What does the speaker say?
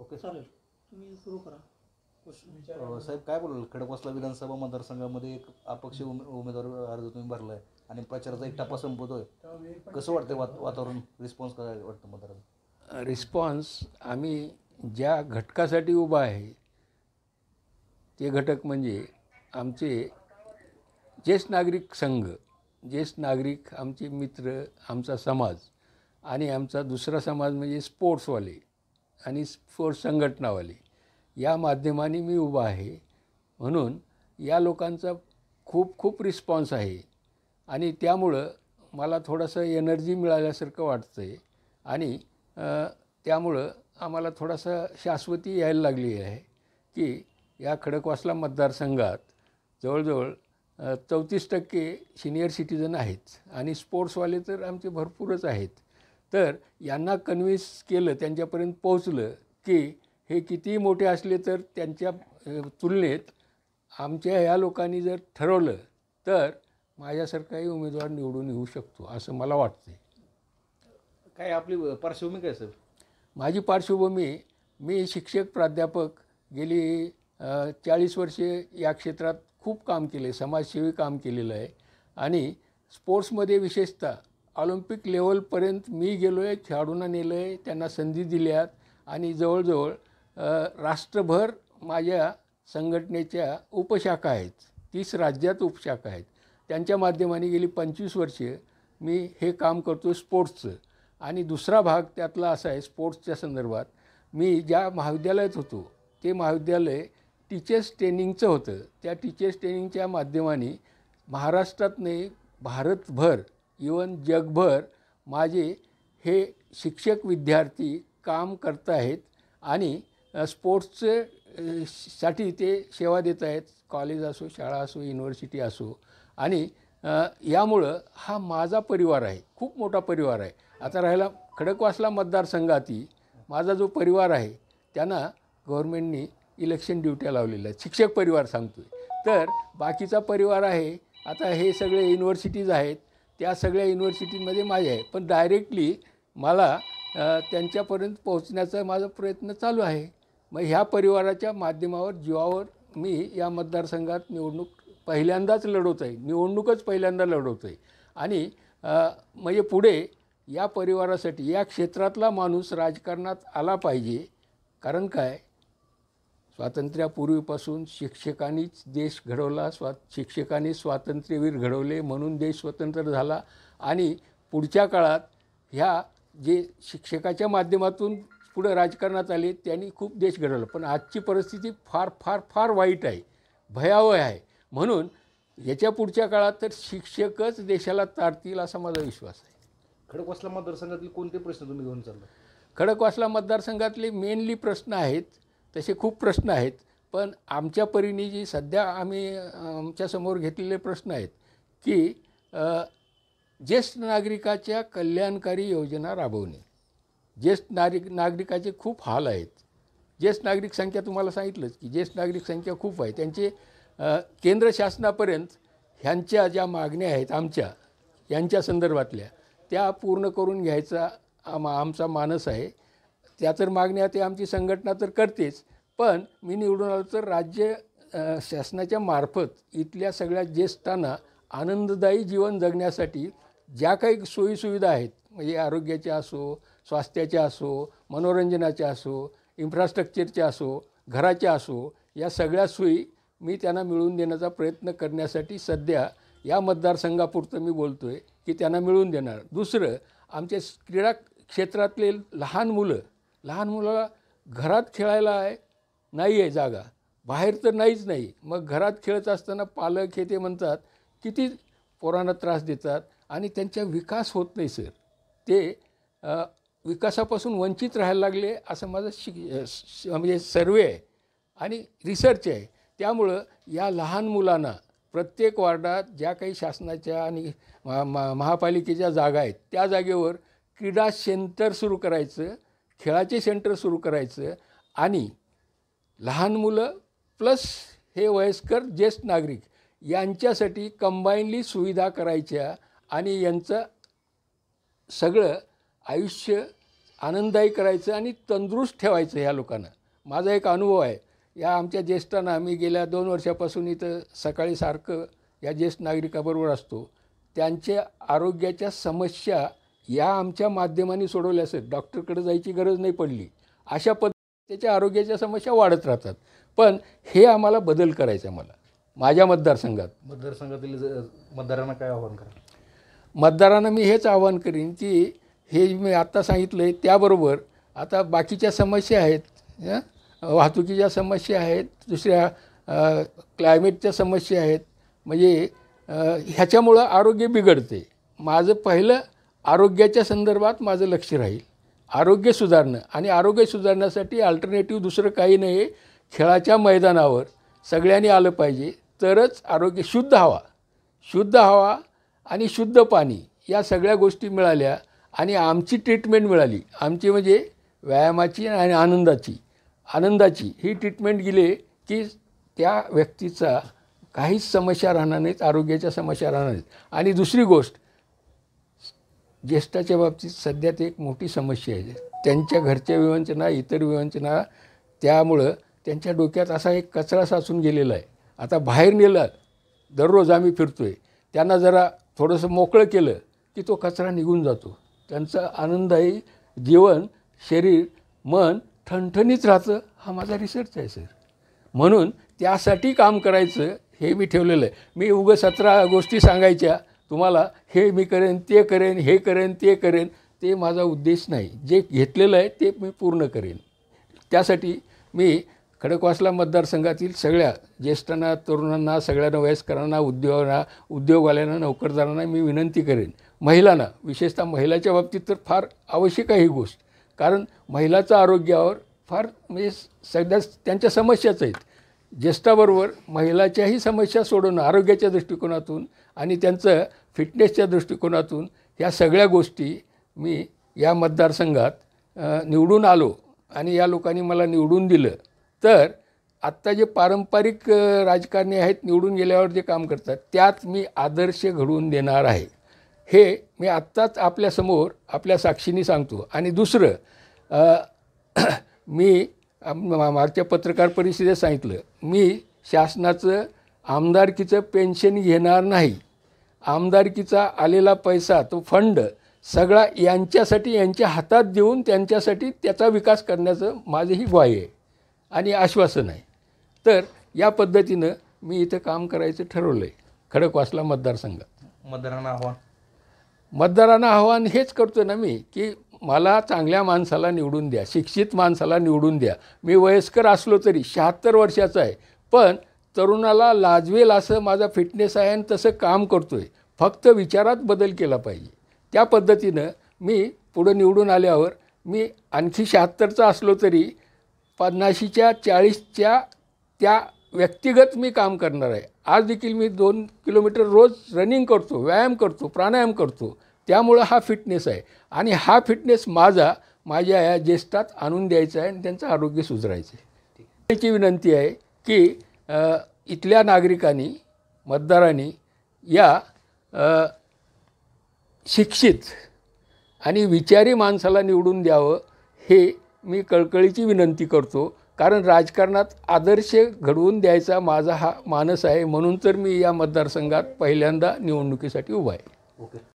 Okay चालेल, तुम्ही सुरू करा क्वेश्चन. साहेब काय बोलाल, खडकवासला विधानसभा मतदारसंघामध्ये एक अपक्ष उमेदवार अर्ज तुम्ही भरलाय आणि प्रचाराचा एक टप्पा संपवतोय, कसं वाटतंय वातावरण, रिस्पॉन्स काय वाटतं मतदारांचा? रिस्पॉन्स आम्ही ज्या घटकासाठी उभा आहे ते घटक म्हणजे आमचे ज्येष्ठ नागरिक संघ, ज्येष्ठ नागरिक आमचे मित्र, आमचा समाज आणि आमचा दुसरा समाज म्हणजे स्पोर्ट्सवाले आणि स्पोर्ट्स संघटनावाले, या माध्यमाने मी उभा आहे. म्हणून या लोकांचा खूप खूप रिस्पॉन्स आहे आणि त्यामुळं मला थोडंसं एनर्जी मिळाल्यासारखं वाटतं आहे आणि त्यामुळं आम्हाला थोडासा शाश्वती यायला लागली आहे की या खडकवासला मतदारसंघात जवळजवळ 34% सिनियर सिटीजन आहेत आणि स्पोर्ट्सवाले तर आमचे भरपूरच आहेत. तर यांना कन्व्हिन्स केलं, त्यांच्यापर्यंत पोहोचलं की हे कितीही मोठे असले तर त्यांच्या तुलनेत आमच्या ह्या लोकांनी जर ठरवलं तर माझ्यासारखाही उमेदवार निवडून येऊ शकतो असं मला वाटतं. काय आपली पार्श्वभूमी काय सर? माझी पार्श्वभूमी, मी शिक्षक प्राध्यापक, गेली 40 वर्षे या क्षेत्रात खूप काम केले, समाजसेवी काम केलेलं आहे आणि स्पोर्ट्समध्ये विशेषतः ऑलिम्पिक लेवलपर्यंत मी गेलो आहे, खेळाडूंना नेलं आहे, त्यांना संधी दिल्यात आणि जवळजवळ राष्ट्रभर माझ्या संघटनेच्या उपशाखा आहेत, 30 राज्यात उपशाखा आहेत. त्यांच्या माध्यमाने गेली 25 वर्षे मी हे काम करतो स्पोर्ट्सचं. आणि दुसरा भाग त्यातला असा आहे स्पोर्ट्सच्या संदर्भात, मी ज्या महाविद्यालयात होतो ते महाविद्यालय टीचर्स ट्रेनिंगचं होतं. त्या टीचर्स ट्रेनिंगच्या माध्यमाने महाराष्ट्रात नाही, भारतभर, इवन जगभर माझे हे शिक्षक विद्यार्थी काम करत आहेत आणि स्पोर्ट्सचे साठी ते सेवा देत आहेत, कॉलेज असो, शाळा असो, युनिव्हर्सिटी असो. आणि यामुळं हा माझा परिवार आहे, खूप मोठा परिवार आहे. आता राहिला खडकवासला मतदारसंघाती माझा जो परिवार आहे त्यांना गव्हर्नमेंटनी इलेक्शन ड्युट्या लावलेल्या आहेत, शिक्षक परिवार सांगतो आहे. तर बाकीचा परिवार आहे, आता हे सगळे युनिव्हर्सिटीज आहेत, त्या सगळ्या युनिव्हर्सिटीमध्ये माझे आहे, पण डायरेक्टली मला त्यांच्यापर्यंत पोहोचण्याचा माझा प्रयत्न चालू आहे. मग ह्या परिवाराच्या माध्यमावर, जीवावर मी या मतदारसंघात निवडणूक पहिल्यांदाच लढवत आहे, निवडणूकच पहिल्यांदा लढवत आहे. आणि म्हणजे पुढे या परिवारासाठी, या क्षेत्रातला माणूस राजकारणात आला पाहिजे. कारण काय, स्वातंत्र्यापूर्वीपासून शिक्षकांनीच देश घडवला, शिक्षकांनी स्वातंत्र्यवीर घडवले म्हणून देश स्वतंत्र झाला. आणि पुढच्या काळात ह्या जे शिक्षकाच्या माध्यमातून पुढे राजकारणात आले त्यांनी खूप देश घडवला. पण आजची परिस्थिती फार फार फार वाईट आहे, भयावह आहे. म्हणून याच्या पुढच्या काळात तर शिक्षकच देशाला तारतील असा माझा विश्वास आहे. खडकवासला मतदारसंघातील कोणते प्रश्न तुम्ही घेऊन चालला? खडकवासला मतदारसंघातले मेनली प्रश्न आहेत, तसे खूप प्रश्न आहेत, पण आमच्या परीने जी सध्या आम्ही आमच्यासमोर घेतलेले प्रश्न आहेत की ज्येष्ठ नागरिकाच्या कल्याणकारी योजना राबवणे. ज्येष्ठ नागरिकाचे खूप हाल आहेत. ज्येष्ठ नागरिक संख्या तुम्हाला सांगितलंच की ज्येष्ठ नागरिक संख्या खूप आहे. त्यांचे केंद्र शासनापर्यंत ह्यांच्या ज्या मागण्या आहेत आमच्या, यांच्या संदर्भातल्या, त्या पूर्ण करून घ्यायचा आमचा मानस आहे. त्या तर मागण्या ते आमची संघटना तर करतेच, पण मी निवडून आलो तर राज्य शासनाच्या मार्फत इथल्या सगळ्या ज्येष्ठांना आनंददायी जीवन जगण्यासाठी ज्या काही सोयीसुविधा आहेत, म्हणजे आरोग्याच्या असो, स्वास्थ्याच्या असो, मनोरंजनाच्या असो, इन्फ्रास्ट्रक्चरच्या असो, घराच्या असो, या सगळ्या सोयी मी त्यांना मिळवून देण्याचा प्रयत्न करण्यासाठी सध्या या मतदारसंघापुरतं मी बोलतो आहे की त्यांना मिळवून देणार. दुसरं, आमच्या क्रीडा क्षेत्रातले लहान मुलं घरात खेळायला आहे नाही आहे जागा, बाहेर तर नाहीच नाही. मग घरात खेळत असताना पालक हे ते म्हणतात किती पोरांना त्रास देतात आणि त्यांचा विकास होत नाही सर. ते विकासापासून वंचित राहायला लागले असं माझं म्हणजे सर्वे आहे आणि रिसर्च आहे. त्यामुळं या लहान मुलांना प्रत्येक वार्डात ज्या काही शासनाच्या आणि महापालिकेच्या जागा आहेत त्या जागेवर क्रीडा सेंटर सुरू करायचं, खेळाचे सेंटर सुरू करायचं आणि लहान मुलं प्लस हे वयस्कर ज्येष्ठ नागरिक यांच्यासाठी कंबाईनली सुविधा करायच्या आणि यांचं सगळं आयुष्य आनंददायी करायचं आणि तंदुरुस्त ठेवायचं ह्या लोकांना. माझा एक अनुभव आहे. या आमच्या ज्येष्ठांना मी गेल्या 2 वर्षापासून इथं सकाळी सारखं या ज्येष्ठ नागरिकाबरोबर असतो. त्यांच्या आरोग्याच्या समस्या या आमच्या माध्यमांनी सोडवल्या असेल, डॉक्टरकडे जायची गरज नाही पडली. अशा पद्धतीच्या आरोग्याच्या समस्या वाढत राहतात. पण हे आम्हाला बदल करायचा आहे. माझ्या मतदारसंघातील मतदारांना काय आव्हान करा? मतदारांना मी हेच आवाहन करीन की हे मी आत्ता सांगितलं आहे त्याबरोबर आता बाकीच्या समस्या आहेत, वाहतुकीच्या समस्या आहेत, दुसऱ्या क्लायमेटच्या समस्या आहेत. म्हणजे ह्याच्यामुळं आरोग्य बिघडते. माझं पहिलं आरोग्याच्या संदर्भात माझं लक्ष राहील, आरोग्य सुधारणं. आणि आरोग्य सुधारण्यासाठी अल्टरनेटिव्ह दुसरं काही नाही आहे. खेळाच्या मैदानावर सगळ्यांनी आलं पाहिजे, तरच आरोग्य. शुद्ध हवा आणि शुद्ध पाणी या सगळ्या गोष्टी मिळाल्या आणि आमची ट्रीटमेंट मिळाली. आमची म्हणजे व्यायामाची आणि आनंदाची ही ट्रीटमेंट गेली की त्या व्यक्तीचा काहीच समस्या राहणार नाहीत, आरोग्याच्या समस्या राहणार नाहीत. आणि दुसरी गोष्ट, ज्येष्ठाच्या बाबतीत सध्या ते एक मोठी समस्या आहे. त्यांच्या घरच्या विवंचना, इतर विवंचना, त्यामुळं त्यांच्या डोक्यात असा एक कचरा साचून गेलेला आहे. आता बाहेर नेलं, दररोज आम्ही फिरतो आहे, त्यांना जरा थोडंसं मोकळं केलं की तो कचरा निघून जातो. त्यांचं आनंददायी जीवन, शरीर, मन ठणठणीत राहतं. हा माझा रिसर्च आहे सर. म्हणून त्यासाठी काम करायचं हे मी ठेवलेलं आहे. मी उगाच 17 गोष्टी सांगायच्या तुम्हाला, हे मी करेन, ते करेन, हे करेन, ते करेन, ते माझा उद्देश नाही. जे घेतलेलं आहे ते मी पूर्ण करेन. त्यासाठी मी खडकवासला मतदारसंघातील सगळ्या ज्येष्ठांना, तरुणांना, सगळ्यांना, वयस्करांना, उद्योगवाल्यांना, नोकरदारांना मी विनंती करेन. महिलांना, विशेषतः महिलाच्या बाबतीत तर फार आवश्यक आहे ही गोष्ट. कारण महिलाचं आरोग्यावर फार म्हणजे सध्या त्यांच्या समस्याच आहेत. ज्येष्ठाबरोबर महिलाच्याही समस्या सोडवणं आरोग्याच्या दृष्टिकोनातून आणि त्यांचं फिटनेसच्या दृष्टिकोनातून, ह्या सगळ्या गोष्टी मी या मतदारसंघात निवडून आलो आणि या लोकांनी मला निवडून दिलं. तर आत्ता जे पारंपरिक राजकारणी आहेत, निवडून गेल्यावर जे काम करतात, त्यात मी आदर्श घडवून देणार आहे. हे मी आत्ताच आपल्यासमोर आपल्या साक्षीने सांगतो. आणि दुसरं, मी मागच्या पत्रकार परिषदेत सांगितलं, मी शासनाचं आमदारकीचं पेन्शन घेणार नाही. आमदारकीचा आलेला पैसा, तो फंड सगळा यांच्यासाठी, यांच्या हातात देऊन त्यांच्यासाठी त्याचा विकास करण्याचं माझीही ग्वाही आहे आणि आश्वासन आहे. तर या पद्धतीनं मी इथं काम करायचं ठरवलं आहे खडकवासला मतदारसंघात. मतदारांना आव्हान हेच करतो ना मी, की मला चांगल्या माणसाला निवडून द्या, शिक्षित माणसाला निवडून द्या. मी वयस्कर असलो तरी 76 वर्षाचा आहे, पण तरुणाला लाजवेल असं माझा फिटनेस आहे आणि तसं काम करतो आहे. फक्त विचारात बदल केला पाहिजे. त्या पद्धतीनं मी पुढं निवडून आल्यावर मी आणखी 76चा असलो तरी 50च्या 40च्या त्या व्यक्तिगत मी काम करणार आहे. आज देखील मी 2 किलोमीटर रोज रनिंग करतो, व्यायाम करतो, प्राणायाम करतो. त्यामुळं हा फिटनेस आहे आणि हा फिटनेस माझ्या या ज्येष्ठात आणून द्यायचा आहे आणि त्यांचं आरोग्य सुधारायचं आहे. त्याची विनंती आहे की इथल्या नागरिकांनी, मतदारांनी या शिक्षित आणि विचारी माणसाला निवडून द्यावं, हे मी कळकळीची विनंती करतो. कारण राजकारणात आदर्श घडवून द्यायचा माझा हा मानस आहे. म्हणून तर मी या मतदारसंघात पहिल्यांदा निवडणुकीसाठी उभा आहे. ओके.